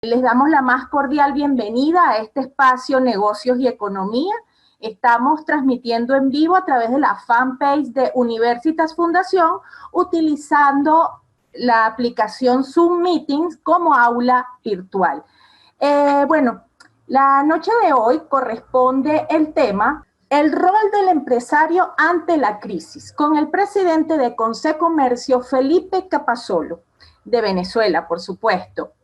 Les damos la más cordial bienvenida a este espacio Negocios y Economía. Estamos transmitiendo en vivo a través de la fanpage de Universitas Fundación, utilizando la aplicación Zoom Meetings como aula virtual. La noche de hoy corresponde el tema el rol del empresario ante la crisis, con el presidente de Concecomercio, Felipe Capasolo, de Venezuela, por supuesto.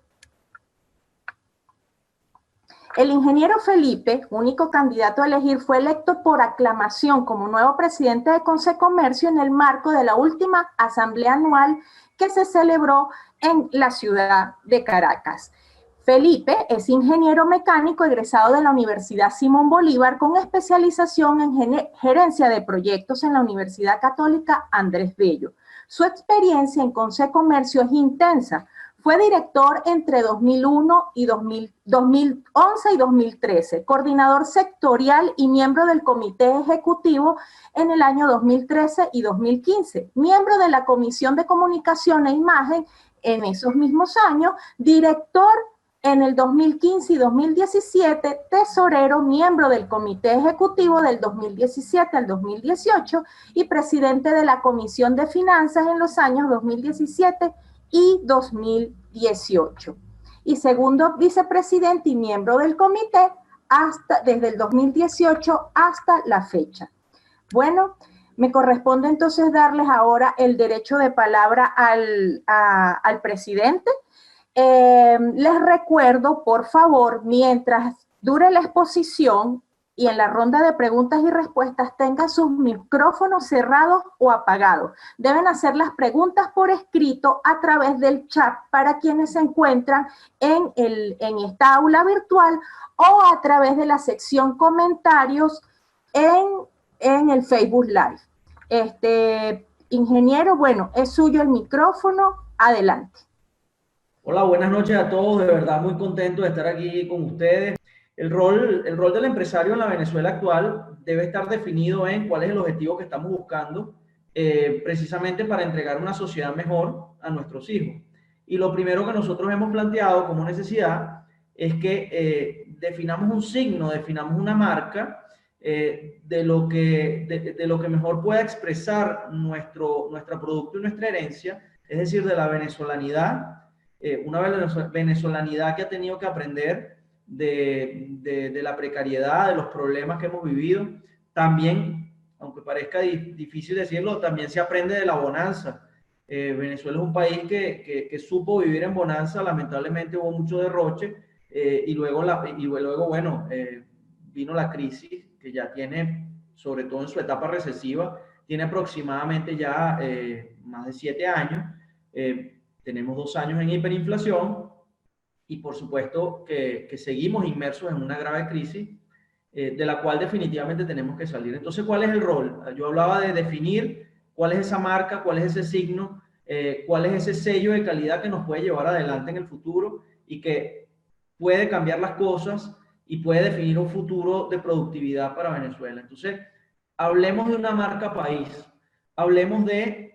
El ingeniero Felipe, único candidato a elegir, fue electo por aclamación como nuevo presidente de Concecomercio en el marco de la última asamblea anual que se celebró en la ciudad de Caracas. Felipe es ingeniero mecánico egresado de la Universidad Simón Bolívar con especialización en gerencia de proyectos en la Universidad Católica Andrés Bello. Su experiencia en Concecomercio es intensa. Fue director entre 2011 y 2013, coordinador sectorial y miembro del comité ejecutivo en el año 2013 y 2015, miembro de la Comisión de Comunicación e Imagen en esos mismos años, director en el 2015 y 2017, tesorero, miembro del comité ejecutivo del 2017 al 2018 y presidente de la Comisión de Finanzas en los años 2017 y 2018. Y segundo vicepresidente y miembro del comité desde el 2018 hasta la fecha. Bueno, me corresponde entonces darles ahora el derecho de palabra al presidente. Les recuerdo, por favor, mientras dure la exposición y en la ronda de preguntas y respuestas tengan sus micrófonos cerrados o apagados. Deben hacer las preguntas por escrito a través del chat para quienes se encuentran en esta aula virtual o a través de la sección comentarios en el Facebook Live. Ingeniero, bueno, es suyo el micrófono, adelante. Hola, buenas noches a todos, de verdad muy contento de estar aquí con ustedes. El rol del empresario en la Venezuela actual debe estar definido en cuál es el objetivo que estamos buscando, precisamente para entregar una sociedad mejor a nuestros hijos. Y lo primero que nosotros hemos planteado como necesidad es que definamos un signo, definamos una marca de lo que mejor pueda expresar nuestro producto y nuestra herencia, es decir, de la venezolanidad, una venezolanidad que ha tenido que aprender de la precariedad, de los problemas que hemos vivido. También, aunque parezca difícil decirlo, también se aprende de la bonanza. Venezuela es un país que supo vivir en bonanza. Lamentablemente hubo mucho derroche y luego bueno, vino la crisis que ya tiene, sobre todo en su etapa recesiva, tiene aproximadamente ya más de 7 años. Tenemos 2 años en hiperinflación y por supuesto que seguimos inmersos en una grave crisis de la cual definitivamente tenemos que salir. Entonces, ¿cuál es el rol? Yo hablaba de definir cuál es esa marca, cuál es ese signo, cuál es ese sello de calidad que nos puede llevar adelante en el futuro y que puede cambiar las cosas y puede definir un futuro de productividad para Venezuela. Entonces, hablemos de una marca país, hablemos de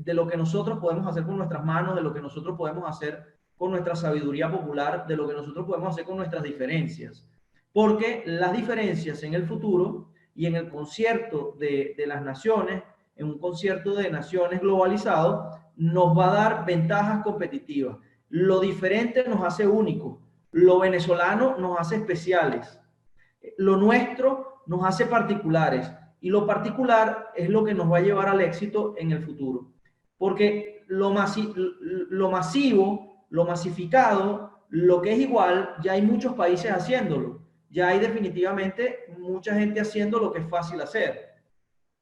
lo que nosotros podemos hacer con nuestras manos, de lo que nosotros podemos hacer con nuestra sabiduría popular, de lo que nosotros podemos hacer con nuestras diferencias. Porque las diferencias en el futuro y en el concierto de las naciones, en un concierto de naciones globalizado, nos va a dar ventajas competitivas. Lo diferente nos hace únicos, lo venezolano nos hace especiales, lo nuestro nos hace particulares. Y lo particular es lo que nos va a llevar al éxito en el futuro. Porque lo masivo, lo masificado, lo que es igual, ya hay muchos países haciéndolo. Ya hay definitivamente mucha gente haciendo lo que es fácil hacer.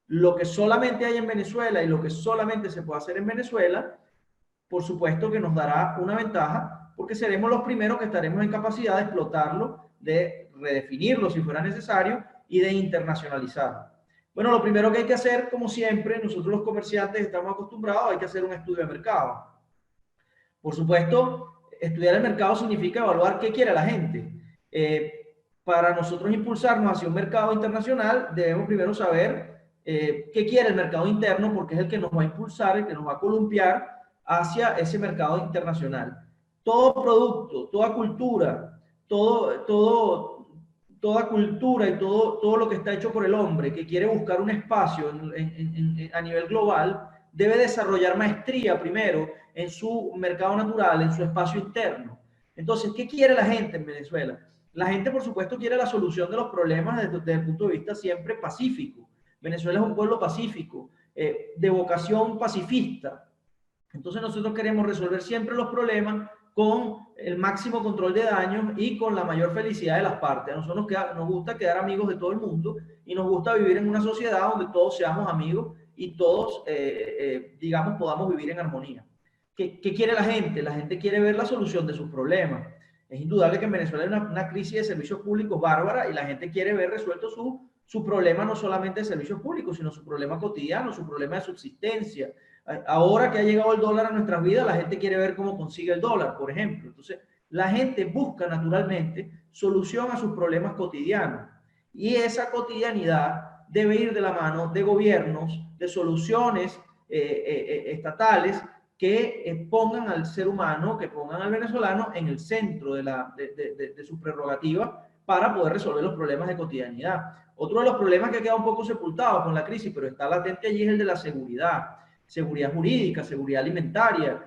Lo que solamente hay en Venezuela y lo que solamente se puede hacer en Venezuela, por supuesto que nos dará una ventaja porque seremos los primeros que estaremos en capacidad de explotarlo, de redefinirlo si fuera necesario y de internacionalizarlo. Bueno, lo primero que hay que hacer, como siempre, nosotros los comerciantes estamos acostumbrados, hay que hacer un estudio de mercado. Por supuesto, estudiar el mercado significa evaluar qué quiere la gente. Para nosotros impulsarnos hacia un mercado internacional, debemos primero saber qué quiere el mercado interno, porque es el que nos va a impulsar, el que nos va a columpiar hacia ese mercado internacional. todo producto, toda cultura, toda cultura y todo lo que está hecho por el hombre que quiere buscar un espacio a nivel global, debe desarrollar maestría primero en su mercado natural, en su espacio interno. Entonces, ¿qué quiere la gente en Venezuela? La gente, por supuesto, quiere la solución de los problemas desde el punto de vista siempre pacífico. Venezuela es un pueblo pacífico, de vocación pacifista. Entonces nosotros queremos resolver siempre los problemas con el máximo control de daños y con la mayor felicidad de las partes. A nosotros nos gusta quedar amigos de todo el mundo y nos gusta vivir en una sociedad donde todos seamos amigos y todos, digamos, podamos vivir en armonía. ¿Qué quiere la gente? La gente quiere ver la solución de sus problemas. Es indudable que en Venezuela hay una crisis de servicios públicos bárbara y la gente quiere ver resuelto su problema, no solamente de servicios públicos, sino su problema cotidiano, su problema de subsistencia. Ahora que ha llegado el dólar a nuestras vidas, la gente quiere ver cómo consigue el dólar, por ejemplo. Entonces, la gente busca naturalmente solución a sus problemas cotidianos. Y esa cotidianidad debe ir de la mano de gobiernos, de soluciones estatales que pongan al ser humano, que pongan al venezolano en el centro de su prerrogativa para poder resolver los problemas de cotidianidad. Otro de los problemas que ha quedado un poco sepultado con la crisis, pero está latente allí, es el de la seguridad. Seguridad jurídica, seguridad alimentaria,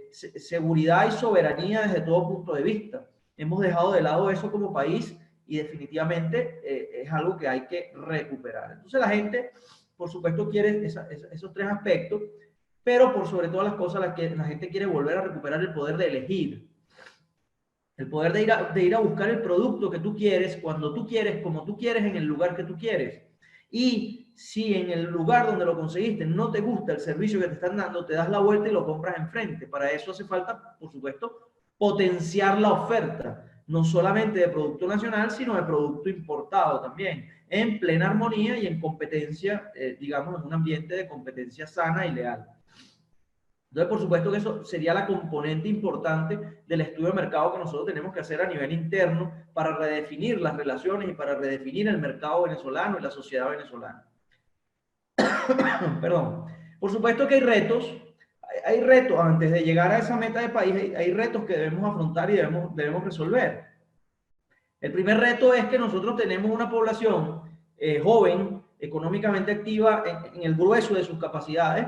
seguridad y soberanía desde todo punto de vista. Hemos dejado de lado eso como país y definitivamente es algo que hay que recuperar. Entonces la gente, por supuesto, quiere esos tres aspectos, pero por sobre todas las cosas la gente quiere volver a recuperar el poder de elegir. El poder de ir a buscar el producto que tú quieres, cuando tú quieres, como tú quieres, en el lugar que tú quieres. Y si en el lugar donde lo conseguiste no te gusta el servicio que te están dando, te das la vuelta y lo compras enfrente. Para eso hace falta, por supuesto, potenciar la oferta, no solamente de producto nacional, sino de producto importado también, en plena armonía y en competencia, digamos, en un ambiente de competencia sana y leal. Entonces, por supuesto que eso sería la componente importante del estudio de mercado que nosotros tenemos que hacer a nivel interno para redefinir las relaciones y para redefinir el mercado venezolano y la sociedad venezolana. Perdón. Por supuesto que hay retos antes de llegar a esa meta de país, hay retos que debemos afrontar y debemos resolver. El primer reto es que nosotros tenemos una población joven, económicamente activa en el grueso de sus capacidades,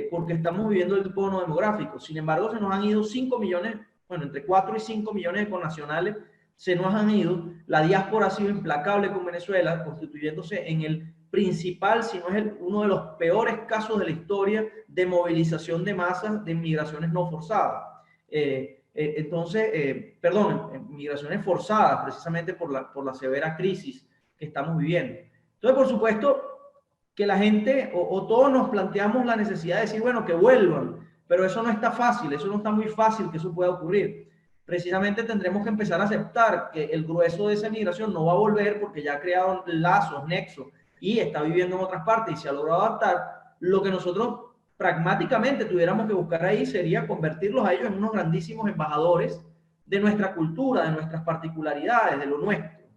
porque estamos viviendo el bono demográfico. Sin embargo, se nos han ido 5 millones, bueno, entre 4 y 5 millones de connacionales se nos han ido. La diáspora ha sido implacable con Venezuela, constituyéndose en el principal, si no es uno de los peores casos de la historia de movilización de masas de inmigraciones no forzadas. Migraciones forzadas, precisamente por la severa crisis que estamos viviendo. Entonces, por supuesto, que la gente o todos nos planteamos la necesidad de decir, bueno, que vuelvan, pero eso no está fácil, eso no está muy fácil que eso pueda ocurrir. Precisamente tendremos que empezar a aceptar que el grueso de esa migración no va a volver porque ya ha creado lazos, nexos y está viviendo en otras partes y se ha logrado adaptar. Lo que nosotros pragmáticamente tuviéramos que buscar ahí sería convertirlos a ellos en unos grandísimos embajadores de nuestra cultura, de nuestras particularidades, de lo nuestro.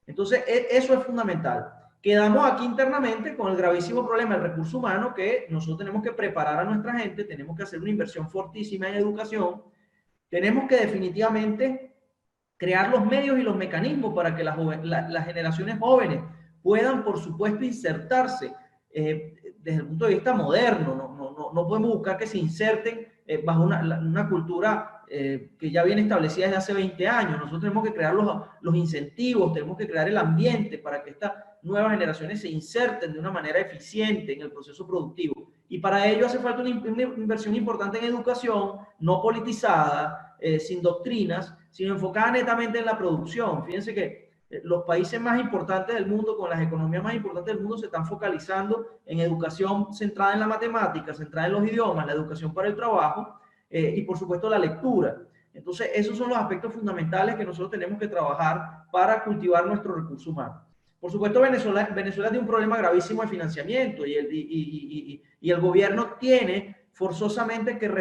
Entonces, eso es fundamental. Quedamos aquí internamente con el gravísimo problema del recurso humano, que nosotros tenemos que preparar a nuestra gente, tenemos que hacer una inversión fortísima en educación, tenemos que definitivamente crear los medios y los mecanismos para que las generaciones jóvenes puedan, por supuesto, insertarse desde el punto de vista moderno. No podemos buscar que se inserten bajo una cultura que ya viene establecida desde hace 20 años. Nosotros tenemos que crear los incentivos, tenemos que crear el ambiente para que estas nuevas generaciones se inserten de una manera eficiente en el proceso productivo. Y para ello hace falta una inversión importante en educación, no politizada, sin doctrinas, sino enfocada netamente en la producción. Fíjense que los países más importantes del mundo, con las economías más importantes del mundo, se están focalizando en educación centrada en la matemática, centrada en los idiomas, la educación para el trabajo y por supuesto la lectura. Entonces esos son los aspectos fundamentales que nosotros tenemos que trabajar para cultivar nuestro recurso humano. Por supuesto, Venezuela tiene un problema gravísimo de financiamiento y el gobierno tiene forzosamente que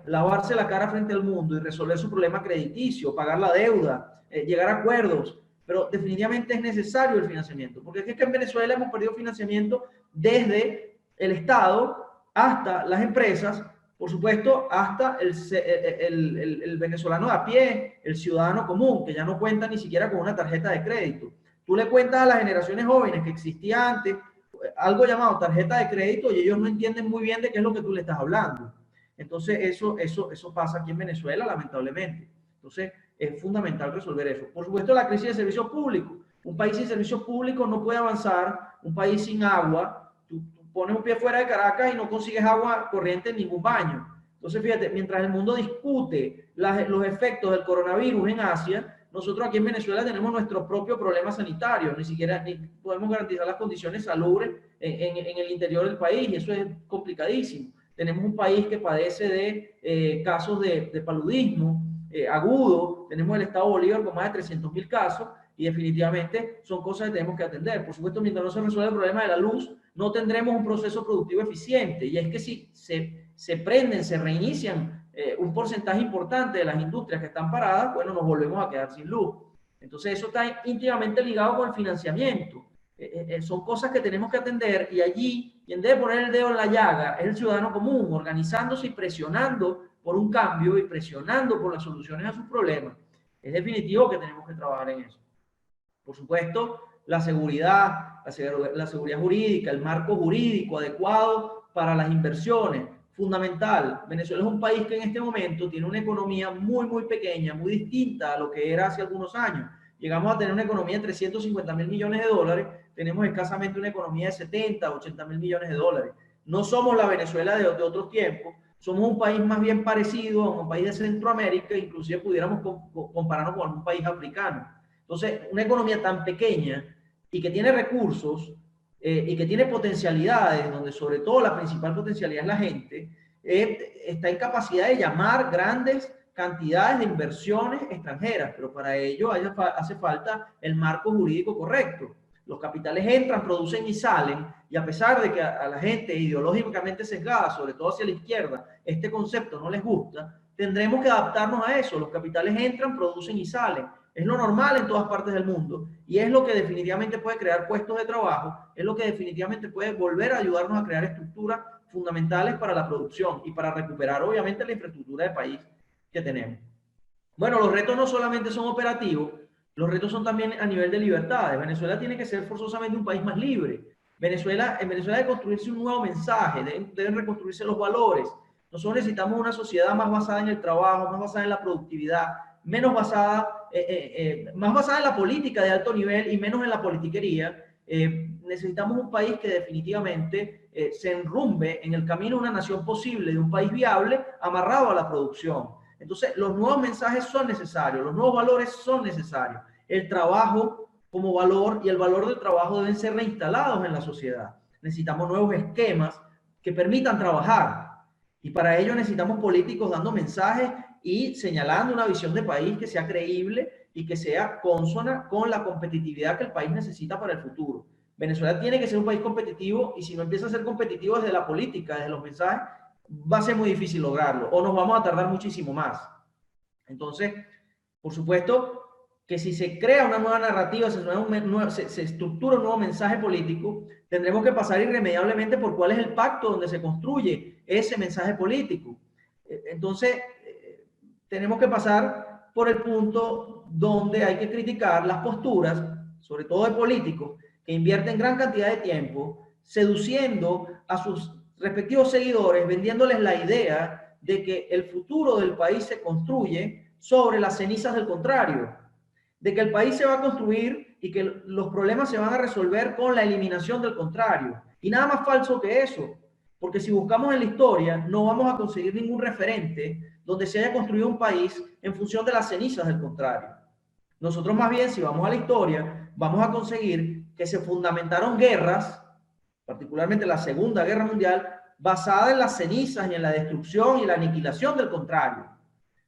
lavarse la cara frente al mundo y resolver su problema crediticio, pagar la deuda, llegar a acuerdos, pero definitivamente es necesario el financiamiento, porque es que en Venezuela hemos perdido financiamiento desde el Estado hasta las empresas, por supuesto, hasta el venezolano de a pie, el ciudadano común, que ya no cuenta ni siquiera con una tarjeta de crédito. Tú le cuentas a las generaciones jóvenes que existía antes algo llamado tarjeta de crédito y ellos no entienden muy bien de qué es lo que tú le estás hablando. Entonces, eso pasa aquí en Venezuela, lamentablemente. Entonces, es fundamental resolver eso. Por supuesto, la crisis de servicios públicos. Un país sin servicios públicos no puede avanzar. Un país sin agua. Tú pones un pie fuera de Caracas y no consigues agua corriente en ningún baño. Entonces, fíjate, mientras el mundo discute los efectos del coronavirus en Asia, nosotros aquí en Venezuela tenemos nuestro propio problema sanitario. Ni siquiera podemos garantizar las condiciones salubres en el interior del país y eso es complicadísimo. Tenemos un país que padece de casos de paludismo agudo. Tenemos el Estado Bolívar con más de 300.000 casos y definitivamente son cosas que tenemos que atender. Por supuesto, mientras no se resuelva el problema de la luz, no tendremos un proceso productivo eficiente. Y es que si se prenden, se reinician un porcentaje importante de las industrias que están paradas, bueno, nos volvemos a quedar sin luz. Entonces, eso está íntimamente ligado con el financiamiento. Son cosas que tenemos que atender y allí quien debe poner el dedo en la llaga es el ciudadano común, organizándose y presionando por un cambio y presionando por las soluciones a sus problemas. Es definitivo que tenemos que trabajar en eso. Por supuesto, la seguridad jurídica, el marco jurídico adecuado para las inversiones, fundamental. Venezuela es un país que en este momento tiene una economía muy, muy pequeña, muy distinta a lo que era hace algunos años. Llegamos a tener una economía de 350.000 millones de dólares, tenemos escasamente una economía de 70, 80.000 millones de dólares. No somos la Venezuela de otros tiempos, somos un país más bien parecido a un país de Centroamérica, inclusive pudiéramos compararnos con algún país africano. Entonces, una economía tan pequeña y que tiene recursos y que tiene potencialidades, donde sobre todo la principal potencialidad es la gente, está en capacidad de llamar grandes cantidades de inversiones extranjeras, pero para ello hace falta el marco jurídico correcto. Los capitales entran, producen y salen, y a pesar de que a la gente ideológicamente sesgada, sobre todo hacia la izquierda, este concepto no les gusta, tendremos que adaptarnos a eso. Los capitales entran, producen y salen. Es lo normal en todas partes del mundo y es lo que definitivamente puede crear puestos de trabajo, es lo que definitivamente puede volver a ayudarnos a crear estructuras fundamentales para la producción y para recuperar obviamente la infraestructura de país que tenemos. Bueno, los retos no solamente son operativos, los retos son también a nivel de libertades. Venezuela tiene que ser forzosamente un país más libre. En Venezuela debe construirse un nuevo mensaje, deben reconstruirse los valores. Nosotros necesitamos una sociedad más basada en el trabajo, más basada en la productividad, menos basada, más basada en la política de alto nivel y menos en la politiquería. Necesitamos un país que definitivamente se enrumbe en el camino de una nación posible, de un país viable, amarrado a la producción. Entonces, los nuevos mensajes son necesarios, los nuevos valores son necesarios. El trabajo como valor y el valor del trabajo deben ser reinstalados en la sociedad. Necesitamos nuevos esquemas que permitan trabajar. Y para ello necesitamos políticos dando mensajes y señalando una visión de país que sea creíble y que sea consona con la competitividad que el país necesita para el futuro. Venezuela tiene que ser un país competitivo y si no empieza a ser competitivo desde la política, desde los mensajes, va a ser muy difícil lograrlo o nos vamos a tardar muchísimo más. Entonces, por supuesto que si se crea una nueva narrativa, se estructura un nuevo mensaje político, tendremos que pasar irremediablemente por cuál es el pacto donde se construye ese mensaje político. Entonces, tenemos que pasar por el punto donde hay que criticar las posturas, sobre todo de políticos, que invierten gran cantidad de tiempo seduciendo a sus respectivos seguidores, vendiéndoles la idea de que el futuro del país se construye sobre las cenizas del contrario, de que el país se va a construir y que los problemas se van a resolver con la eliminación del contrario. Y nada más falso que eso, porque si buscamos en la historia, no vamos a conseguir ningún referente donde se haya construido un país en función de las cenizas del contrario. Nosotros más bien, si vamos a la historia, vamos a conseguir que se fundamentaron guerras, particularmente la Segunda Guerra Mundial, basada en las cenizas y en la destrucción y la aniquilación del contrario.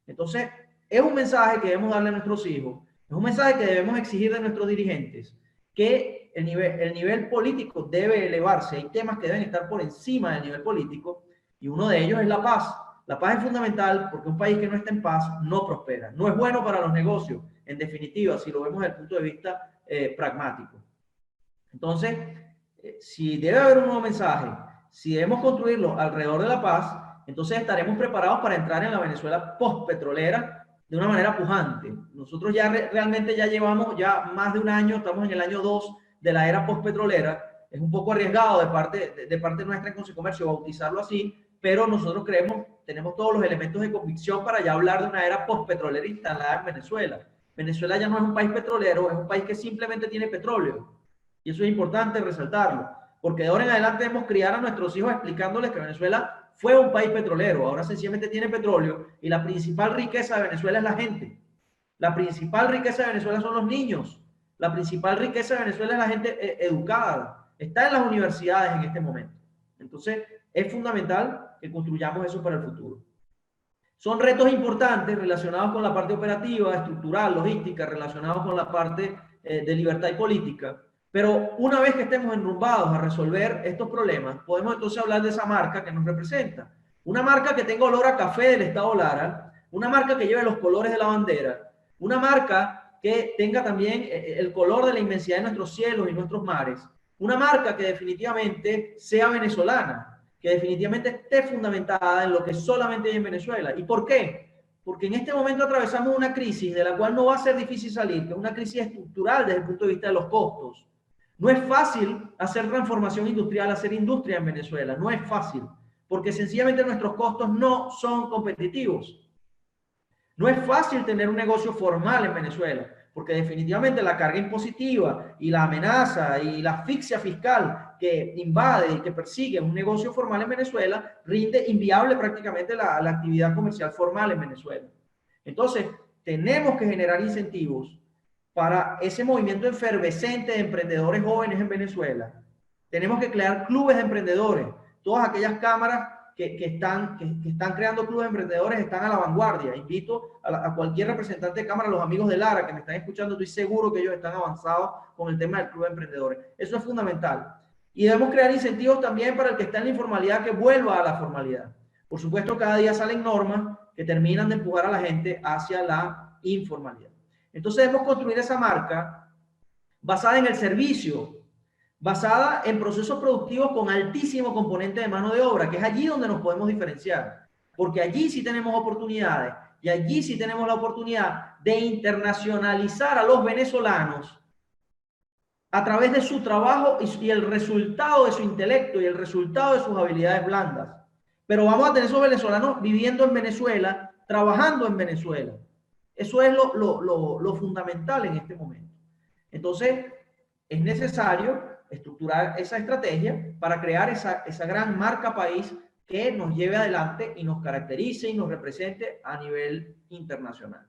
Entonces, es un mensaje que debemos darle a nuestros hijos, es un mensaje que debemos exigir de nuestros dirigentes, que el nivel político debe elevarse, hay temas que deben estar por encima del nivel político, y uno de ellos es la paz. La paz es fundamental porque un país que no está en paz no prospera, no es bueno para los negocios, en definitiva, si lo vemos desde el punto de vista pragmático. Entonces, si debe haber un nuevo mensaje, si debemos construirlo alrededor de la paz, Entonces estaremos preparados para entrar en la Venezuela post-petrolera de una manera pujante. Nosotros ya realmente ya llevamos ya más de un año, estamos en el año 2 de la era post-petrolera. Es un poco arriesgado de parte nuestra en Consecomercio bautizarlo así, pero nosotros creemos, tenemos todos los elementos de convicción para ya hablar de una era post-petrolera instalada en Venezuela. Venezuela ya no es un país petrolero, es un país que simplemente tiene petróleo. Y eso es importante resaltarlo, porque de ahora en adelante debemos criar a nuestros hijos explicándoles que Venezuela fue un país petrolero, ahora sencillamente tiene petróleo y la principal riqueza de Venezuela es la gente. La principal riqueza de Venezuela son los niños. La principal riqueza de Venezuela es la gente educada. Está en las universidades en este momento. Entonces, es fundamental que construyamos eso para el futuro. Son retos importantes relacionados con la parte operativa, estructural, logística, relacionados con la parte de libertad y política. Pero una vez que estemos enrumbados a resolver estos problemas, podemos entonces hablar de esa marca que nos representa. Una marca que tenga olor a café del Estado Lara, una marca que lleve los colores de la bandera, una marca que tenga también el color de la inmensidad de nuestros cielos y nuestros mares, una marca que definitivamente sea venezolana, que definitivamente esté fundamentada en lo que solamente hay en Venezuela. ¿Y por qué? Porque en este momento atravesamos una crisis de la cual no va a ser difícil salir, que es una crisis estructural desde el punto de vista de los costos. No es fácil hacer transformación industrial, hacer industria en Venezuela, no es fácil, porque sencillamente nuestros costos no son competitivos. No es fácil tener un negocio formal en Venezuela, porque definitivamente la carga impositiva y la amenaza y la asfixia fiscal que invade y que persigue un negocio formal en Venezuela rinde inviable prácticamente la actividad comercial formal en Venezuela. Entonces, tenemos que generar incentivos para ese movimiento efervescente de emprendedores jóvenes en Venezuela. Tenemos que crear clubes de emprendedores. Todas aquellas cámaras que están creando clubes de emprendedores están a la vanguardia. Invito a cualquier representante de cámara, a los amigos de Lara que me están escuchando, estoy seguro que ellos están avanzados con el tema del club de emprendedores. Eso es fundamental. Y debemos crear incentivos también para el que está en la informalidad que vuelva a la formalidad. Por supuesto, cada día salen normas que terminan de empujar a la gente hacia la informalidad. Entonces debemos construir esa marca basada en el servicio, basada en procesos productivos con altísimo componente de mano de obra, que es allí donde nos podemos diferenciar, porque allí sí tenemos oportunidades y allí sí tenemos la oportunidad de internacionalizar a los venezolanos a través de su trabajo y el resultado de su intelecto y el resultado de sus habilidades blandas. Pero vamos a tener esos venezolanos viviendo en Venezuela, trabajando en Venezuela. Eso es lo fundamental en este momento. Entonces, es necesario estructurar esa estrategia para crear esa gran marca país que nos lleve adelante y nos caracterice y nos represente a nivel internacional.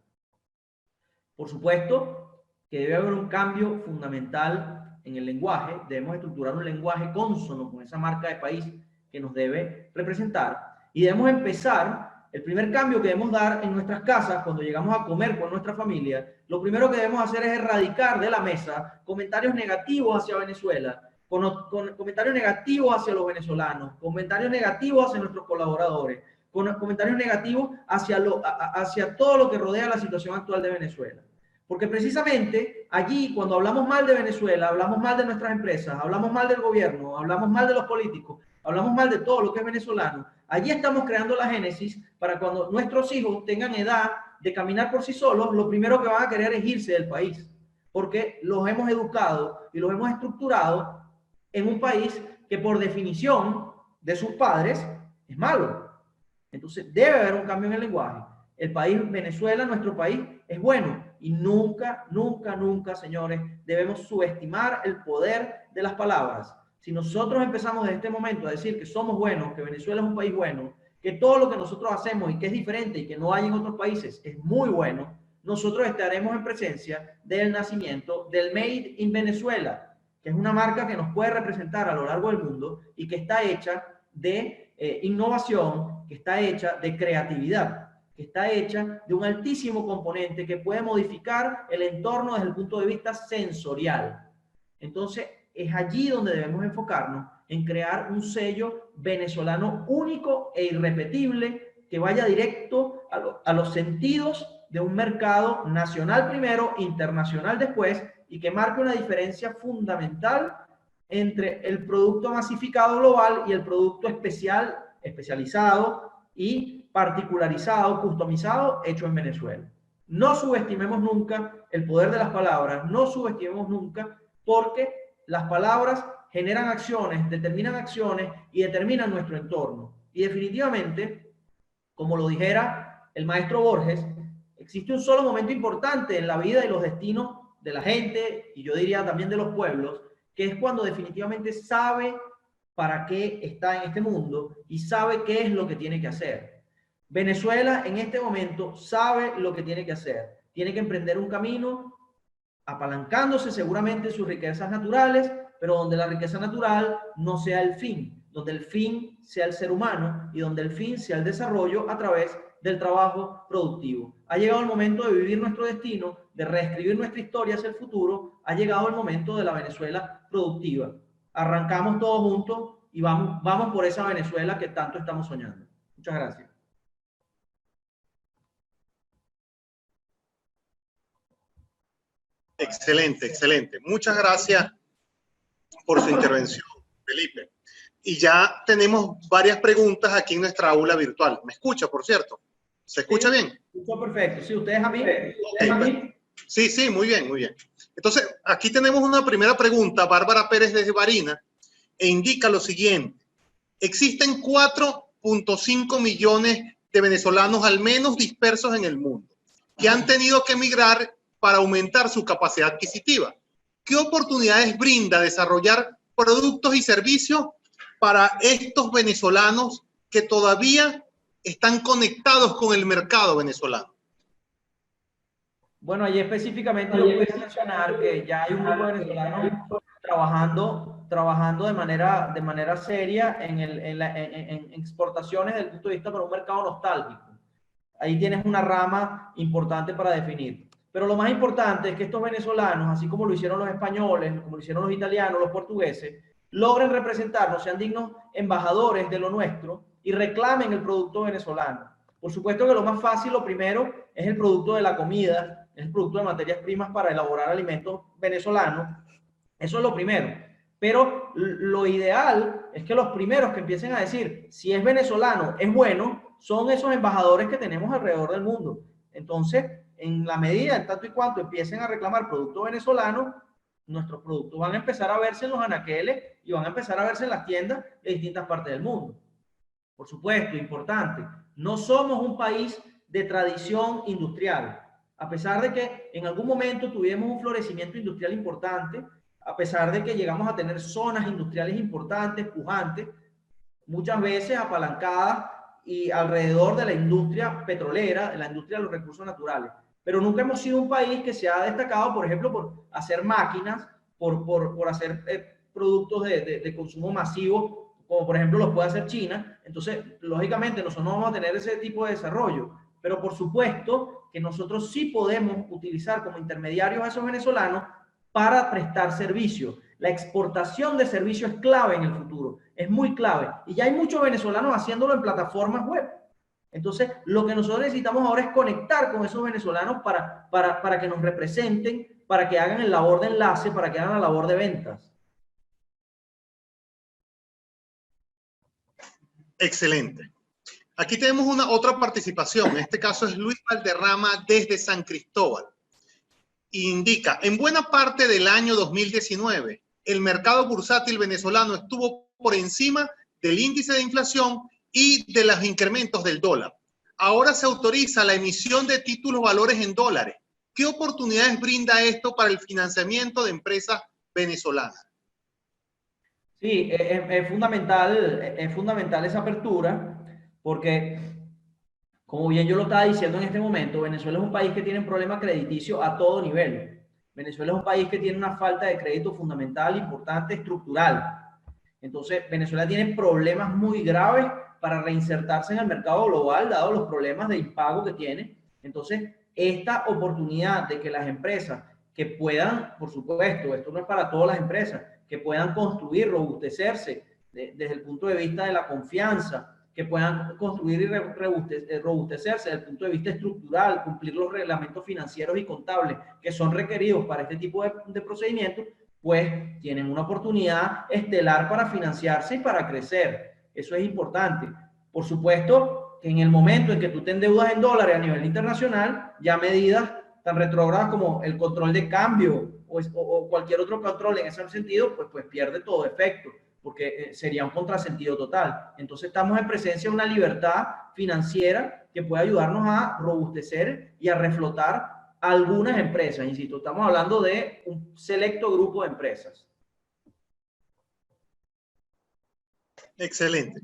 Por supuesto que debe haber un cambio fundamental en el lenguaje. Debemos estructurar un lenguaje cónsono con esa marca de país que nos debe representar y debemos empezar. El primer cambio que debemos dar en nuestras casas cuando llegamos a comer con nuestra familia, lo primero que debemos hacer es erradicar de la mesa comentarios negativos hacia Venezuela, con comentarios negativos hacia los venezolanos, comentarios negativos hacia nuestros colaboradores, con comentarios negativos hacia todo lo que rodea la situación actual de Venezuela. Porque precisamente allí, cuando hablamos mal de Venezuela, hablamos mal de nuestras empresas, hablamos mal del gobierno, hablamos mal de los políticos, hablamos mal de todo lo que es venezolano. Allí estamos creando la génesis para cuando nuestros hijos tengan edad de caminar por sí solos, lo primero que van a querer es irse del país, porque los hemos educado y los hemos estructurado en un país que por definición de sus padres es malo. Entonces debe haber un cambio en el lenguaje. El país Venezuela, nuestro país, es bueno y nunca, nunca, nunca, señores, debemos subestimar el poder de las palabras. Si nosotros empezamos desde este momento a decir que somos buenos, que Venezuela es un país bueno, que todo lo que nosotros hacemos y que es diferente y que no hay en otros países es muy bueno, nosotros estaremos en presencia del nacimiento del Made in Venezuela, que es una marca que nos puede representar a lo largo del mundo y que está hecha de innovación, que está hecha de creatividad, que está hecha de un altísimo componente que puede modificar el entorno desde el punto de vista sensorial. Entonces, es allí donde debemos enfocarnos en crear un sello venezolano único e irrepetible que vaya directo a los sentidos de un mercado nacional primero, internacional después, y que marque una diferencia fundamental entre el producto masificado global y el producto especializado, y particularizado, customizado, hecho en Venezuela. No subestimemos nunca el poder de las palabras, no subestimemos nunca, porque las palabras generan acciones, determinan acciones y determinan nuestro entorno. Y definitivamente, como lo dijera el maestro Borges, existe un solo momento importante en la vida y los destinos de la gente, y yo diría también de los pueblos, que es cuando definitivamente sabe para qué está en este mundo y sabe qué es lo que tiene que hacer. Venezuela en este momento sabe lo que tiene que hacer. Tiene que emprender un camino apalancándose seguramente en sus riquezas naturales, pero donde la riqueza natural no sea el fin, donde el fin sea el ser humano y donde el fin sea el desarrollo a través del trabajo productivo. Ha llegado el momento de vivir nuestro destino, de reescribir nuestra historia hacia el futuro. Ha llegado el momento de la Venezuela productiva. Arrancamos todos juntos y vamos por esa Venezuela que tanto estamos soñando. Muchas gracias. Excelente, excelente. Muchas gracias por su intervención, Felipe. Y ya tenemos varias preguntas aquí en nuestra aula virtual. ¿Me escucha, por cierto? ¿Se escucha bien? Escucho perfecto. Sí, ¿ustedes a mí? Okay, sí, sí, muy bien, muy bien. Entonces, aquí tenemos una primera pregunta, Bárbara Pérez desde Barinas, e indica lo siguiente. Existen 4.5 millones de venezolanos al menos dispersos en el mundo, que han tenido que emigrar para aumentar su capacidad adquisitiva. ¿Qué oportunidades brinda desarrollar productos y servicios para estos venezolanos que todavía están conectados con el mercado venezolano? Bueno, allí específicamente yo puedo mencionar que ya hay un grupo de venezolanos trabajando de manera seria en exportaciones desde el punto de vista para un mercado nostálgico. Ahí tienes una rama importante para definir. Pero lo más importante es que estos venezolanos, así como lo hicieron los españoles, como lo hicieron los italianos, los portugueses, logren representarnos, sean dignos embajadores de lo nuestro y reclamen el producto venezolano. Por supuesto que lo más fácil, lo primero, es el producto de la comida, es el producto de materias primas para elaborar alimentos venezolanos. Eso es lo primero. Pero lo ideal es que los primeros que empiecen a decir si es venezolano, es bueno, son esos embajadores que tenemos alrededor del mundo. Entonces, en la medida, en tanto y cuanto empiecen a reclamar productos venezolanos, nuestros productos van a empezar a verse en los anaqueles y van a empezar a verse en las tiendas de distintas partes del mundo. Por supuesto, importante, no somos un país de tradición industrial. A pesar de que en algún momento tuvimos un florecimiento industrial importante, a pesar de que llegamos a tener zonas industriales importantes, pujantes, muchas veces apalancadas y alrededor de la industria petrolera, de la industria de los recursos naturales. Pero nunca hemos sido un país que se ha destacado, por ejemplo, por hacer máquinas, por hacer productos de consumo masivo, como por ejemplo los puede hacer China. Entonces, lógicamente, nosotros no vamos a tener ese tipo de desarrollo. Pero por supuesto que nosotros sí podemos utilizar como intermediarios a esos venezolanos para prestar servicios. La exportación de servicios es clave en el futuro, es muy clave. Y ya hay muchos venezolanos haciéndolo en plataformas web. Entonces, lo que nosotros necesitamos ahora es conectar con esos venezolanos para que nos representen, para que hagan el labor de enlace, para que hagan la labor de ventas. Excelente. Aquí tenemos otra participación. En este caso es Luis Valderrama desde San Cristóbal. Indica, en buena parte del año 2019, el mercado bursátil venezolano estuvo por encima del índice de inflación y de los incrementos del dólar. Ahora se autoriza la emisión de títulos valores en dólares. ¿Qué oportunidades brinda esto para el financiamiento de empresas venezolanas? Sí, es fundamental esa apertura porque, como bien yo lo estaba diciendo en este momento, Venezuela es un país que tiene un problema crediticio a todo nivel. Venezuela es un país que tiene una falta de crédito fundamental, importante, estructural. Entonces, Venezuela tiene problemas muy graves para reinsertarse en el mercado global, dado los problemas de impago que tiene. Entonces, esta oportunidad de que las empresas que puedan, por supuesto, esto no es para todas las empresas, que puedan construir, robustecerse desde el punto de vista de la confianza, que puedan construir y robustecerse desde el punto de vista estructural, cumplir los reglamentos financieros y contables que son requeridos para este tipo de procedimientos, pues tienen una oportunidad estelar para financiarse y para crecer. Eso es importante. Por supuesto, que en el momento en que tú te endeudas en dólares a nivel internacional, ya medidas tan retrógradas como el control de cambio o cualquier otro control en ese sentido, pues pierde todo efecto, porque sería un contrasentido total. Entonces estamos en presencia de una libertad financiera que puede ayudarnos a robustecer y a reflotar algunas empresas. Insisto, estamos hablando de un selecto grupo de empresas. Excelente.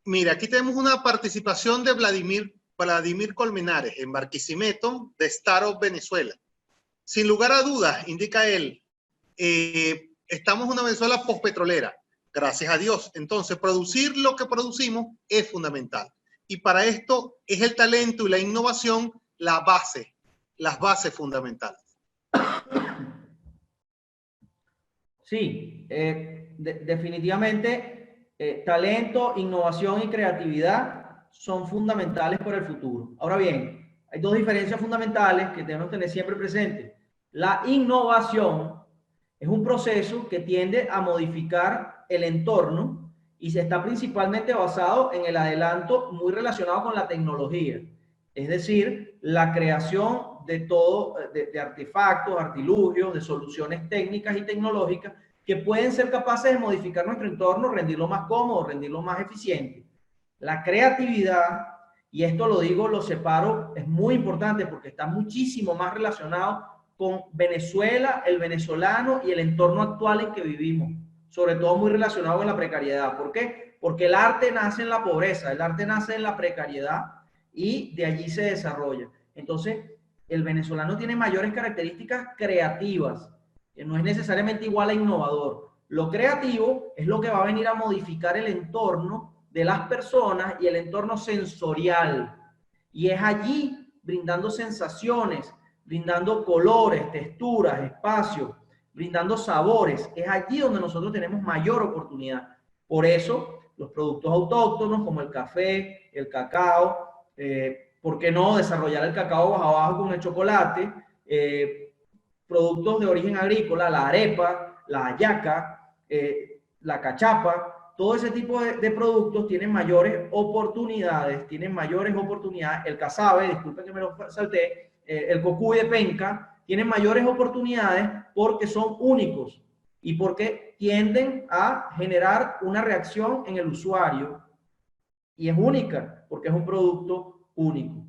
Mira, aquí tenemos una participación de Vladimir Colmenares en Barquisimeto, de Startup Venezuela. Sin lugar a dudas, indica él, estamos en una Venezuela postpetrolera, gracias a Dios. Entonces, producir lo que producimos es fundamental. Y para esto es el talento y la innovación la base, las bases fundamentales. Sí, definitivamente talento, innovación y creatividad son fundamentales para el futuro. Ahora bien, hay dos diferencias fundamentales que debemos tener siempre presentes. La innovación es un proceso que tiende a modificar el entorno y se está principalmente basado en el adelanto muy relacionado con la tecnología. Es decir, la creación de todo, de artefactos, artilugios, de soluciones técnicas y tecnológicas que pueden ser capaces de modificar nuestro entorno, rendirlo más cómodo, rendirlo más eficiente. La creatividad, y esto lo digo, lo separo, es muy importante porque está muchísimo más relacionado con Venezuela, el venezolano y el entorno actual en que vivimos, sobre todo muy relacionado con la precariedad. ¿Por qué? Porque el arte nace en la pobreza, el arte nace en la precariedad y de allí se desarrolla. Entonces, el venezolano tiene mayores características creativas, que no es necesariamente igual a innovador. Lo creativo es lo que va a venir a modificar el entorno de las personas y el entorno sensorial. Y es allí, brindando sensaciones, brindando colores, texturas, espacios, brindando sabores, es allí donde nosotros tenemos mayor oportunidad. Por eso, los productos autóctonos como el café, el cacao, ¿por qué no desarrollar el cacao bajo abajo con el chocolate? Productos de origen agrícola, la arepa, la hallaca, la cachapa, todo ese tipo de productos tienen mayores oportunidades, el casabe, disculpen que me lo salté, el cocuy de penca, tienen mayores oportunidades porque son únicos y porque tienden a generar una reacción en el usuario y es única porque es un producto único.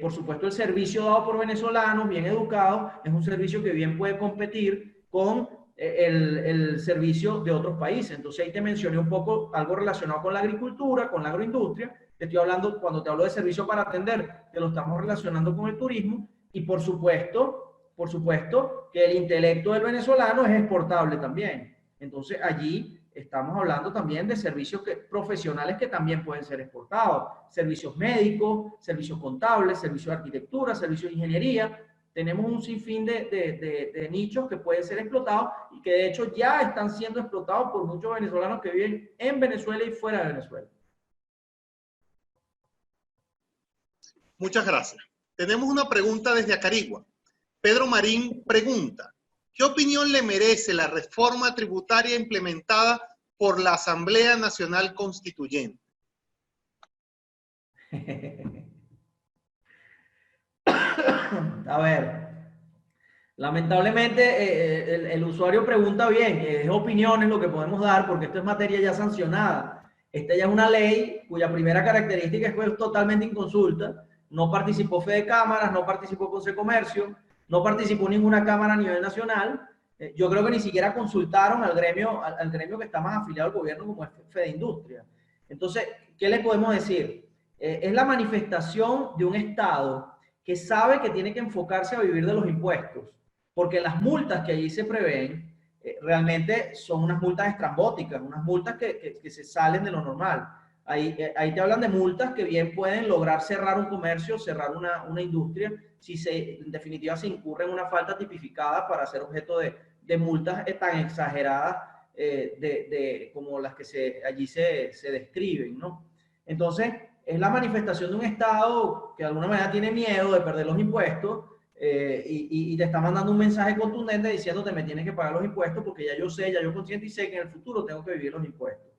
Por supuesto, el servicio dado por venezolanos bien educados es un servicio que bien puede competir con el servicio de otros países. Entonces ahí te mencioné un poco algo relacionado con la agricultura, con la agroindustria. Te estoy hablando, cuando te hablo de servicio para atender, te lo estamos relacionando con el turismo y por supuesto que el intelecto del venezolano es exportable también. Entonces allí estamos hablando también de servicios profesionales que también pueden ser exportados. Servicios médicos, servicios contables, servicios de arquitectura, servicios de ingeniería. Tenemos un sinfín de nichos que pueden ser explotados y que de hecho ya están siendo explotados por muchos venezolanos que viven en Venezuela y fuera de Venezuela. Muchas gracias. Tenemos una pregunta desde Acarigua. Pedro Marín pregunta: ¿qué opinión le merece la reforma tributaria implementada por la Asamblea Nacional Constituyente? A ver, lamentablemente el usuario pregunta bien, es opiniones lo que podemos dar porque esto es materia ya sancionada. Esta ya es una ley cuya primera característica es que es totalmente inconsulta. No participó Fede Cámaras, no participó Consecomercio, no participó ninguna cámara a nivel nacional. Yo creo que ni siquiera consultaron al gremio que está más afiliado al gobierno como es Fede Industria. Entonces, ¿qué le podemos decir? Es la manifestación de un Estado que sabe que tiene que enfocarse a vivir de los impuestos, porque las multas que allí se prevén realmente son unas multas estrambóticas, unas multas que se salen de lo normal. Ahí te hablan de multas que bien pueden lograr cerrar un comercio, cerrar una industria, si en definitiva se incurre en una falta tipificada para ser objeto de multas tan exageradas como las que allí se describen, ¿no? Entonces, es la manifestación de un Estado que de alguna manera tiene miedo de perder los impuestos y te está mandando un mensaje contundente diciéndote me tienes que pagar los impuestos porque ya yo concienticé que en el futuro tengo que vivir los impuestos.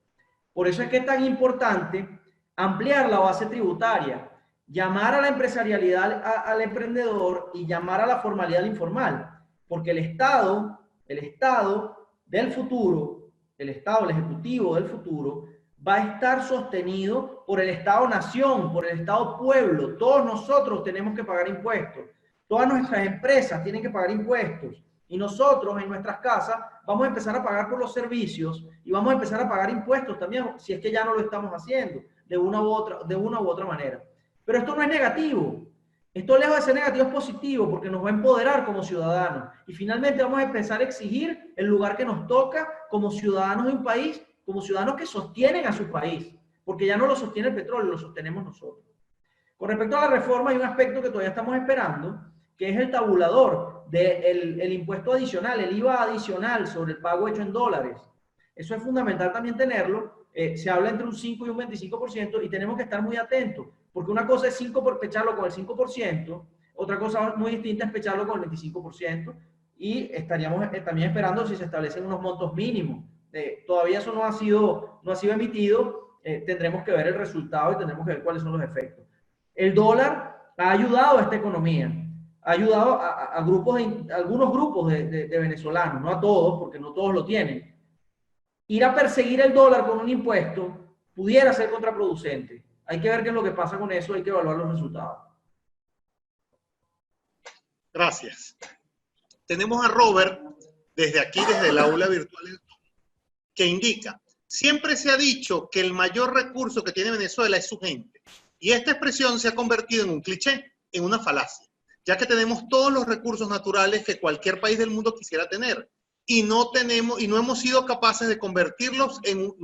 Por eso es que es tan importante ampliar la base tributaria, llamar a la empresarialidad al emprendedor y llamar a la formalidad al informal, porque el Estado del futuro, el Estado, el Ejecutivo del futuro, va a estar sostenido por el Estado-nación, por el Estado-pueblo. Todos nosotros tenemos que pagar impuestos. Todas nuestras empresas tienen que pagar impuestos. Y nosotros en nuestras casas vamos a empezar a pagar por los servicios y vamos a empezar a pagar impuestos también, si es que ya no lo estamos haciendo de una u otra manera. Pero esto no es negativo. Esto, lejos de ser negativo, es positivo porque nos va a empoderar como ciudadanos. Y finalmente vamos a empezar a exigir el lugar que nos toca como ciudadanos de un país, como ciudadanos que sostienen a su país, porque ya no lo sostiene el petróleo, lo sostenemos nosotros. Con respecto a la reforma, hay un aspecto que todavía estamos esperando, que es el tabulador del impuesto adicional, el IVA adicional sobre el pago hecho en dólares. Eso es fundamental también tenerlo. Se habla entre un 5 y un 25% y tenemos que estar muy atentos, porque una cosa es pecharlo con el 5%, otra cosa muy distinta es pecharlo con el 25%, y estaríamos también esperando si se establecen unos montos mínimos. Todavía eso no ha sido emitido, tendremos que ver el resultado y tendremos que ver cuáles son los efectos. El dólar ha ayudado a esta economía, ha ayudado a algunos grupos de venezolanos, no a todos, porque no todos lo tienen. Ir a perseguir el dólar con un impuesto pudiera ser contraproducente. Hay que ver qué es lo que pasa con eso, hay que evaluar los resultados. Gracias. Tenemos a Robert desde aquí, desde el aula virtual, que indica: siempre se ha dicho que el mayor recurso que tiene Venezuela es su gente. Y esta expresión se ha convertido en un cliché, en una falacia, ya que tenemos todos los recursos naturales que cualquier país del mundo quisiera tener. Y no hemos sido capaces de convertirnos en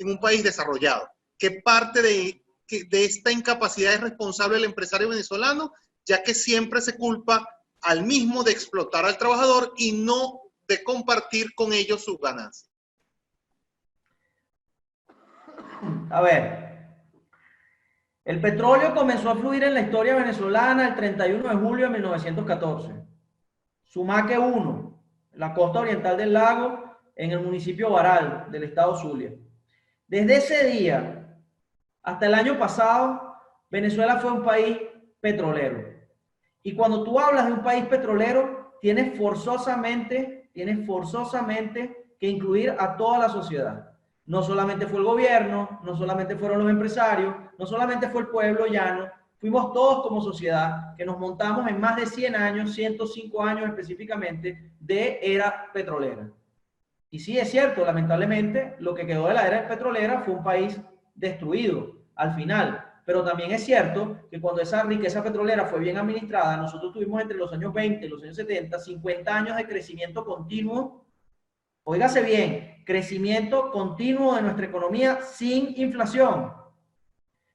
un país desarrollado. ¿Qué parte de esta incapacidad es responsable el empresario venezolano? Ya que siempre se culpa al mismo de explotar al trabajador y no de compartir con ellos sus ganancias. A ver, el petróleo comenzó a fluir en la historia venezolana el 31 de julio de 1914. Sumaque 1, la costa oriental del lago, en el municipio Baral, del estado Zulia. Desde ese día hasta el año pasado, Venezuela fue un país petrolero. Y cuando tú hablas de un país petrolero, tienes forzosamente que incluir a toda la sociedad. No solamente fue el gobierno, no solamente fueron los empresarios, no solamente fue el pueblo llano, fuimos todos como sociedad que nos montamos en más de 100 años, 105 años específicamente, de era petrolera. Y sí, es cierto, lamentablemente, lo que quedó de la era petrolera fue un país destruido al final. Pero también es cierto que cuando esa riqueza petrolera fue bien administrada, nosotros tuvimos entre los años 20 y los años 70, 50 años de crecimiento continuo. Óigase bien, crecimiento continuo de nuestra economía sin inflación.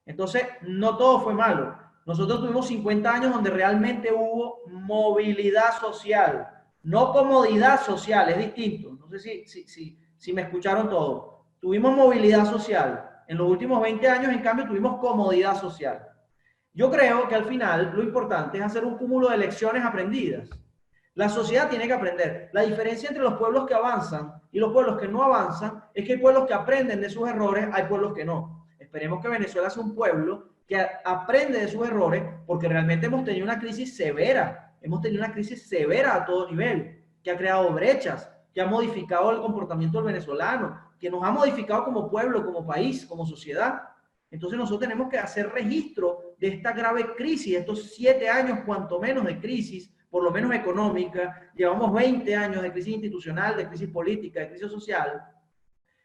Entonces, no todo fue malo. Nosotros tuvimos 50 años donde realmente hubo movilidad social, no comodidad social, es distinto. No sé si me escucharon todo. Tuvimos movilidad social. En los últimos 20 años, en cambio, tuvimos comodidad social. Yo creo que al final lo importante es hacer un cúmulo de lecciones aprendidas. La sociedad tiene que aprender. La diferencia entre los pueblos que avanzan y los pueblos que no avanzan es que hay pueblos que aprenden de sus errores, hay pueblos que no. Esperemos que Venezuela sea un pueblo que aprende de sus errores, porque realmente hemos tenido una crisis severa. Hemos tenido una crisis severa a todo nivel, que ha creado brechas, que ha modificado el comportamiento del venezolano, que nos ha modificado como pueblo, como país, como sociedad. Entonces nosotros tenemos que hacer registro de esta grave crisis, de estos 7 años cuanto menos de crisis, por lo menos económica. Llevamos 20 años de crisis institucional, de crisis política, de crisis social,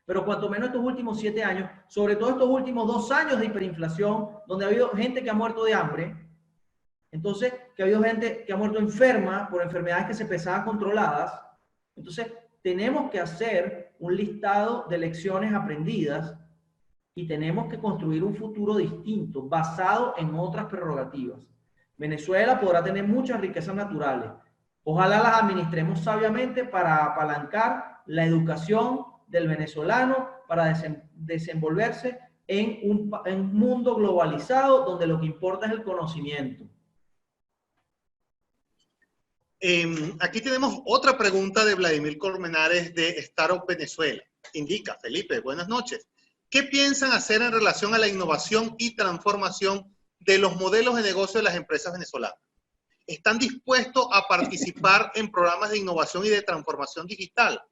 pero cuanto menos estos últimos 7 años, sobre todo estos últimos 2 años de hiperinflación, donde ha habido gente que ha muerto de hambre, entonces que ha habido gente que ha muerto enferma por enfermedades que se pensaban controladas. Entonces tenemos que hacer un listado de lecciones aprendidas y tenemos que construir un futuro distinto, basado en otras prerrogativas. Venezuela podrá tener muchas riquezas naturales. Ojalá las administremos sabiamente para apalancar la educación del venezolano, para desenvolverse en un mundo globalizado donde lo que importa es el conocimiento. Aquí tenemos otra pregunta de Vladimir Colmenares de Startup Venezuela. Indica: Felipe, buenas noches. ¿Qué piensan hacer en relación a la innovación y transformación de los modelos de negocio de las empresas venezolanas? ¿Están dispuestos a participar en programas de innovación y de transformación digital?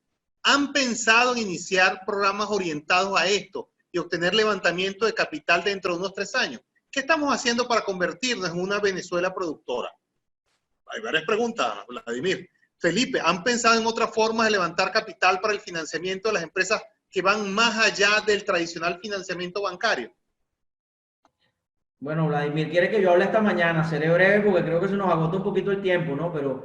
¿Han pensado en iniciar programas orientados a esto y obtener levantamiento de capital dentro de unos 3 años? ¿Qué estamos haciendo para convertirnos en una Venezuela productora? Hay varias preguntas, Vladimir. Felipe, ¿han pensado en otras formas de levantar capital para el financiamiento de las empresas que van más allá del tradicional financiamiento bancario? Bueno, Vladimir quiere que yo hable esta mañana, seré breve porque creo que se nos agota un poquito el tiempo, ¿no? Pero,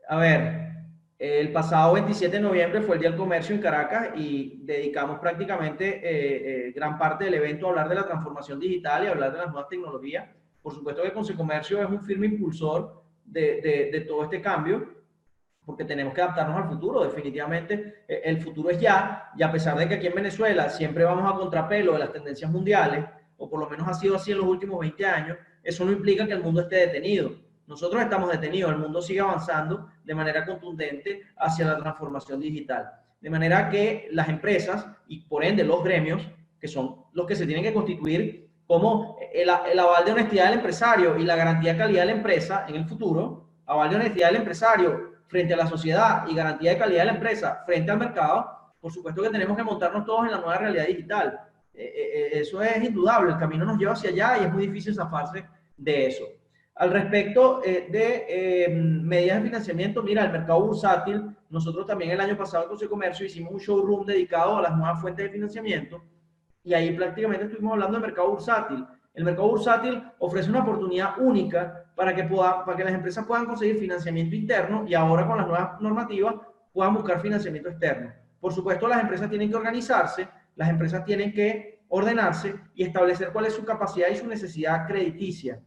a ver, el pasado 27 de noviembre fue el Día del Comercio en Caracas y dedicamos prácticamente gran parte del evento a hablar de la transformación digital y a hablar de las nuevas tecnologías. Por supuesto que Consecomercio es un firme impulsor de todo este cambio, porque tenemos que adaptarnos al futuro. Definitivamente el futuro es ya, y a pesar de que aquí en Venezuela siempre vamos a contrapelo de las tendencias mundiales, o por lo menos ha sido así en los últimos 20 años, eso no implica que el mundo esté detenido. Nosotros estamos detenidos, el mundo sigue avanzando de manera contundente hacia la transformación digital. De manera que las empresas, y por ende los gremios, que son los que se tienen que constituir como el aval de honestidad del empresario y la garantía de calidad de la empresa en el futuro, aval de honestidad del empresario frente a la sociedad y garantía de calidad de la empresa frente al mercado, por supuesto que tenemos que montarnos todos en la nueva realidad digital. Eso es indudable, el camino nos lleva hacia allá y es muy difícil zafarse de eso. Al respecto de medidas de financiamiento, mira, el mercado bursátil, nosotros también el año pasado en Consecomercio hicimos un showroom dedicado a las nuevas fuentes de financiamiento y ahí prácticamente estuvimos hablando del mercado bursátil. El mercado bursátil ofrece una oportunidad única para que las empresas puedan conseguir financiamiento interno y ahora con las nuevas normativas puedan buscar financiamiento externo. Por supuesto, las empresas tienen que organizarse, las empresas tienen que ordenarse y establecer cuál es su capacidad y su necesidad crediticia.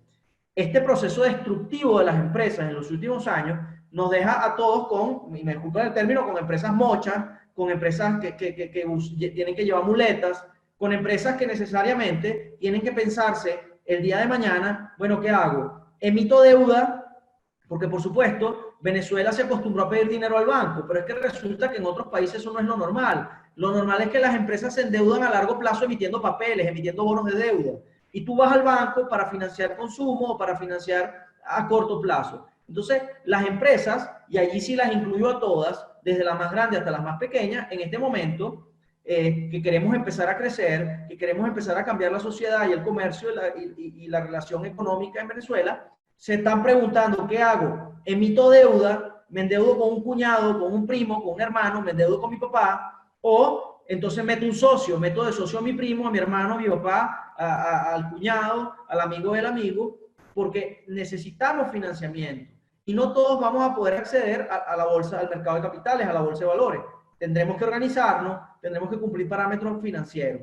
Este proceso destructivo de las empresas en los últimos años nos deja a todos con, y me disculpan el término, con empresas mochas, con empresas que tienen que llevar muletas, con empresas que necesariamente tienen que pensarse el día de mañana, bueno, ¿qué hago? Emito deuda, porque por supuesto Venezuela se acostumbró a pedir dinero al banco, pero es que resulta que en otros países eso no es lo normal. Lo normal es que las empresas se endeudan a largo plazo emitiendo papeles, emitiendo bonos de deuda. Y tú vas al banco para financiar consumo o para financiar a corto plazo. Entonces, las empresas, y allí sí las incluyo a todas, desde las más grandes hasta las más pequeñas, en este momento, que queremos empezar a crecer, que queremos empezar a cambiar la sociedad y el comercio y la relación económica en Venezuela, se están preguntando, ¿qué hago? ¿Emito deuda? ¿Me endeudo con un cuñado, con un primo, con un hermano? ¿Me endeudo con mi papá? O entonces meto un socio, meto de socio a mi primo, a mi hermano, a mi papá, al cuñado, al amigo del amigo, porque necesitamos financiamiento. Y no todos vamos a poder acceder a la bolsa, al mercado de capitales, a la bolsa de valores. Tendremos que organizarnos, tendremos que cumplir parámetros financieros.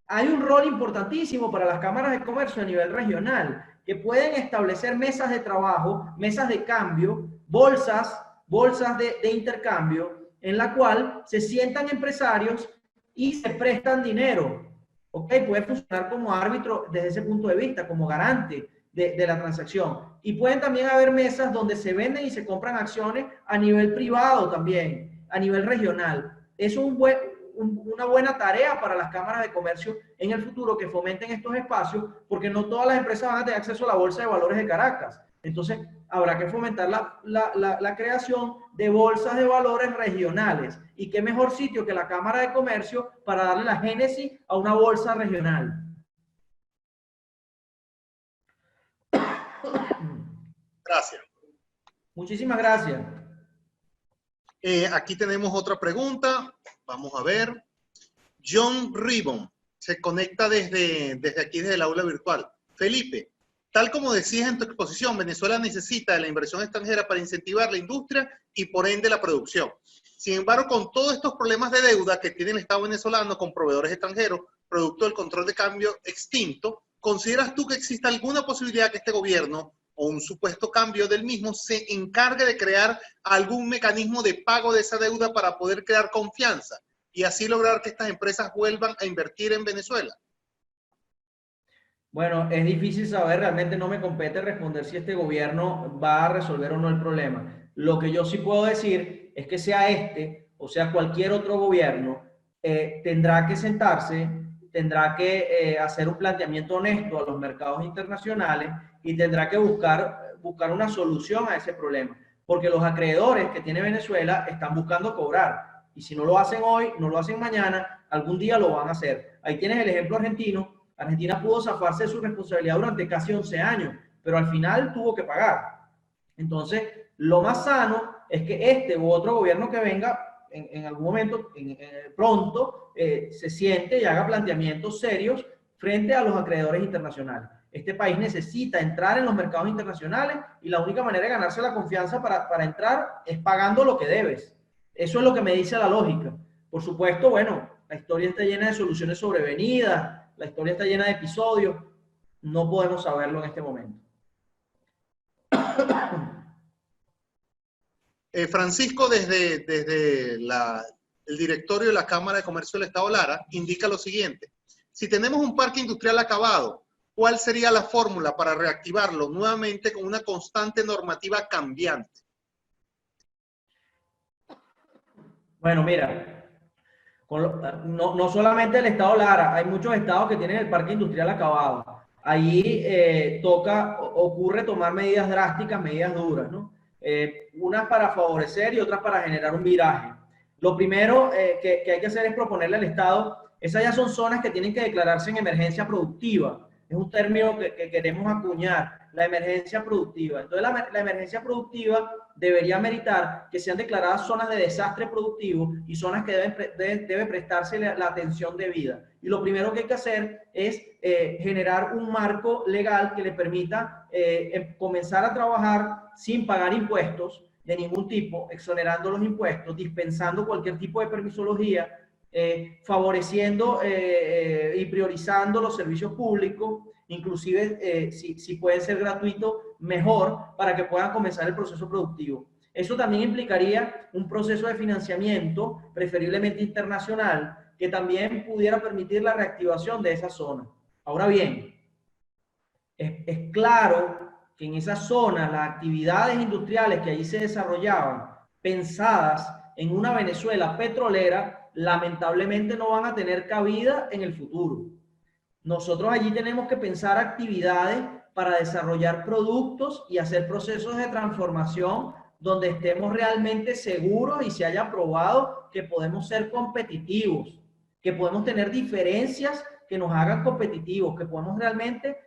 Hay un rol importantísimo para las cámaras de comercio a nivel regional, que pueden establecer mesas de trabajo, mesas de cambio, bolsas de intercambio, en la cual se sientan empresarios y se prestan dinero. ¿Ok? Puede funcionar como árbitro desde ese punto de vista, como garante de la transacción. Y pueden también haber mesas donde se venden y se compran acciones a nivel privado también, a nivel regional. Eso es una buena tarea para las cámaras de comercio en el futuro, que fomenten estos espacios, porque no todas las empresas van a tener acceso a la Bolsa de Valores de Caracas. Entonces, habrá que fomentar la creación de bolsas de valores regionales. ¿Y qué mejor sitio que la Cámara de Comercio para darle la génesis a una bolsa regional? Gracias. Muchísimas gracias. Aquí tenemos otra pregunta. Vamos a ver. John Ribbon se conecta desde aquí, desde el aula virtual. Felipe, tal como decías en tu exposición, Venezuela necesita de la inversión extranjera para incentivar la industria y por ende la producción. Sin embargo, con todos estos problemas de deuda que tiene el Estado venezolano con proveedores extranjeros, producto del control de cambio extinto, ¿consideras tú que existe alguna posibilidad que este gobierno o un supuesto cambio del mismo se encargue de crear algún mecanismo de pago de esa deuda para poder crear confianza y así lograr que estas empresas vuelvan a invertir en Venezuela? Bueno, es difícil saber, realmente no me compete responder si este gobierno va a resolver o no el problema. Lo que yo sí puedo decir es que sea este o sea cualquier otro gobierno, tendrá que sentarse, tendrá que hacer un planteamiento honesto a los mercados internacionales y tendrá que buscar una solución a ese problema. Porque los acreedores que tiene Venezuela están buscando cobrar. Y si no lo hacen hoy, no lo hacen mañana, algún día lo van a hacer. Ahí tienes el ejemplo argentino. Argentina pudo zafarse de su responsabilidad durante casi 11 años, pero al final tuvo que pagar. Entonces, lo más sano es que este u otro gobierno que venga en algún momento, pronto, se siente y haga planteamientos serios frente a los acreedores internacionales. Este país necesita entrar en los mercados internacionales y la única manera de ganarse la confianza para entrar es pagando lo que debes. Eso es lo que me dice la lógica. Por supuesto, bueno, la historia está llena de soluciones sobrevenidas, la historia está llena de episodios, no podemos saberlo en este momento. Francisco, desde el directorio de la Cámara de Comercio del Estado Lara, indica lo siguiente: si tenemos un parque industrial acabado, ¿cuál sería la fórmula para reactivarlo nuevamente con una constante normativa cambiante? Bueno, mira, no solamente el estado Lara, hay muchos estados que tienen el parque industrial acabado. Ahí ocurre tomar medidas drásticas, medidas duras, ¿no? Unas para favorecer y otras para generar un viraje. Lo primero que hay que hacer es proponerle al Estado, esas ya son zonas que tienen que declararse en emergencia productiva. Es un término que queremos acuñar, la emergencia productiva. Entonces, la emergencia productiva debería meritar que sean declaradas zonas de desastre productivo y zonas que debe prestarse la atención debida. Y lo primero que hay que hacer es generar un marco legal que le permita comenzar a trabajar sin pagar impuestos de ningún tipo, exonerando los impuestos, dispensando cualquier tipo de permisología, favoreciendo y priorizando los servicios públicos, inclusive si pueden ser gratuitos, mejor, para que puedan comenzar el proceso productivo. Eso también implicaría un proceso de financiamiento, preferiblemente internacional, que también pudiera permitir la reactivación de esa zona. Ahora bien, es claro que en esa zona las actividades industriales que allí se desarrollaban, pensadas en una Venezuela petrolera, lamentablemente no van a tener cabida en el futuro. Nosotros allí tenemos que pensar actividades para desarrollar productos y hacer procesos de transformación donde estemos realmente seguros y se haya probado que podemos ser competitivos, que podemos tener diferencias que nos hagan competitivos, que podemos realmente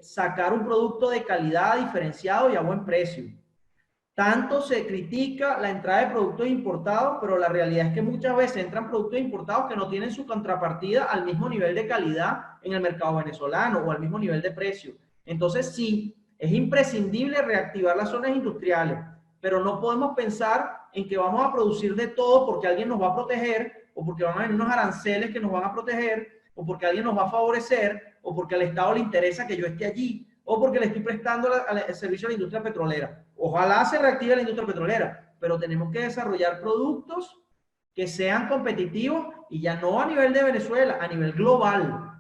sacar un producto de calidad diferenciado y a buen precio. Tanto se critica la entrada de productos importados, pero la realidad es que muchas veces entran productos importados que no tienen su contrapartida al mismo nivel de calidad en el mercado venezolano o al mismo nivel de precio. Entonces sí, es imprescindible reactivar las zonas industriales, pero no podemos pensar en que vamos a producir de todo porque alguien nos va a proteger o porque van a venir unos aranceles que nos van a proteger o porque alguien nos va a favorecer o porque al Estado le interesa que yo esté allí o porque le estoy prestando el servicio a la industria petrolera. Ojalá se reactive la industria petrolera, pero tenemos que desarrollar productos que sean competitivos y ya no a nivel de Venezuela, a nivel global.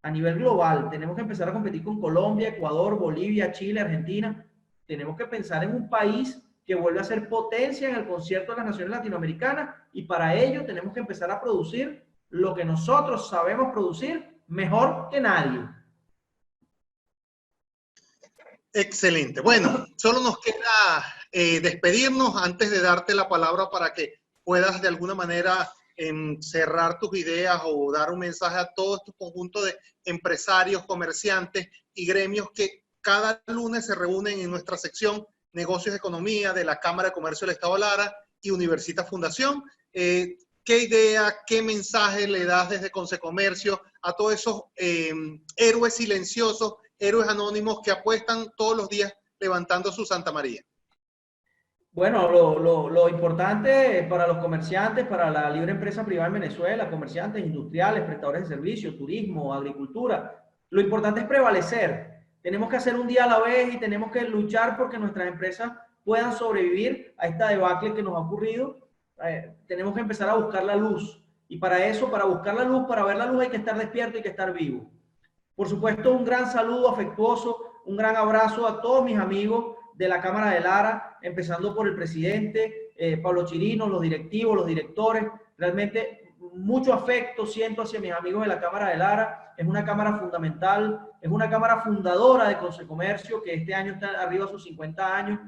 A nivel global, tenemos que empezar a competir con Colombia, Ecuador, Bolivia, Chile, Argentina. Tenemos que pensar en un país que vuelva a ser potencia en el concierto de las naciones latinoamericanas y para ello tenemos que empezar a producir lo que nosotros sabemos producir mejor que nadie. Excelente. Bueno, solo nos queda despedirnos antes de darte la palabra para que puedas de alguna manera cerrar tus ideas o dar un mensaje a todo este conjunto de empresarios, comerciantes y gremios que cada lunes se reúnen en nuestra sección Negocios y Economía de la Cámara de Comercio del Estado Lara y Universitas Fundación. ¿Qué idea, qué mensaje le das desde Consecomercio a todos esos héroes silenciosos, héroes anónimos que apuestan todos los días levantando su Santa María? Bueno, lo importante para los comerciantes, para la libre empresa privada en Venezuela, comerciantes, industriales, prestadores de servicios, turismo, agricultura, lo importante es prevalecer. Tenemos que hacer un día a la vez y tenemos que luchar porque nuestras empresas puedan sobrevivir a esta debacle que nos ha ocurrido. Tenemos que empezar a buscar la luz. Y para eso, para buscar la luz, para ver la luz hay que estar despierto, hay que estar vivo. Por supuesto, un gran saludo afectuoso, un gran abrazo a todos mis amigos de la Cámara de Lara, empezando por el presidente, Pablo Chirino, los directivos, los directores. Realmente mucho afecto siento hacia mis amigos de la Cámara de Lara. Es una cámara fundamental, es una cámara fundadora de Consecomercio, que este año está arriba a sus 50 años.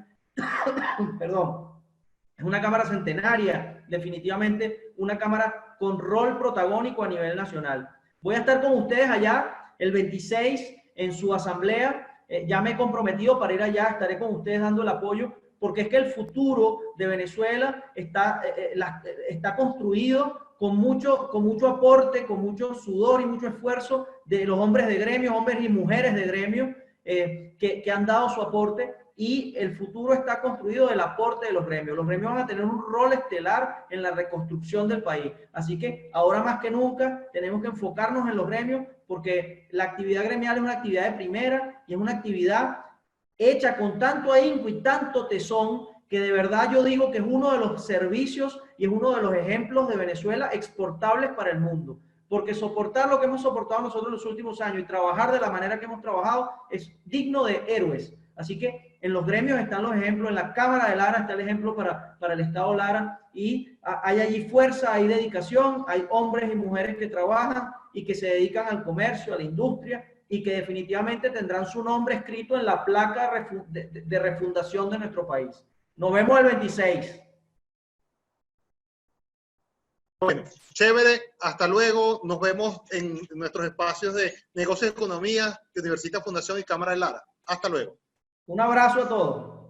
Perdón. Es una cámara centenaria, definitivamente una cámara con rol protagónico a nivel nacional. Voy a estar con ustedes allá el 26 en su asamblea. Ya me he comprometido para ir allá, estaré con ustedes dando el apoyo, porque es que el futuro de Venezuela está construido con mucho aporte, con mucho sudor y mucho esfuerzo de los hombres de gremio, hombres y mujeres de gremio que han dado su aporte, y el futuro está construido del aporte de los gremios. Los gremios van a tener un rol estelar en la reconstrucción del país. Así que ahora más que nunca tenemos que enfocarnos en los gremios, porque la actividad gremial es una actividad de primera y es una actividad hecha con tanto ahínco y tanto tesón que de verdad yo digo que es uno de los servicios y es uno de los ejemplos de Venezuela exportables para el mundo. Porque soportar lo que hemos soportado nosotros en los últimos años y trabajar de la manera que hemos trabajado es digno de héroes. Así que en los gremios están los ejemplos, en la Cámara de Lara está el ejemplo para el Estado Lara, y hay allí fuerza, hay dedicación, hay hombres y mujeres que trabajan y que se dedican al comercio, a la industria, y que definitivamente tendrán su nombre escrito en la placa de refundación de nuestro país. Nos vemos el 26. Bueno, chévere, hasta luego, nos vemos en nuestros espacios de negocios y economía que Universitas Fundación y Cámara de Lara. Hasta luego. Un abrazo a todos.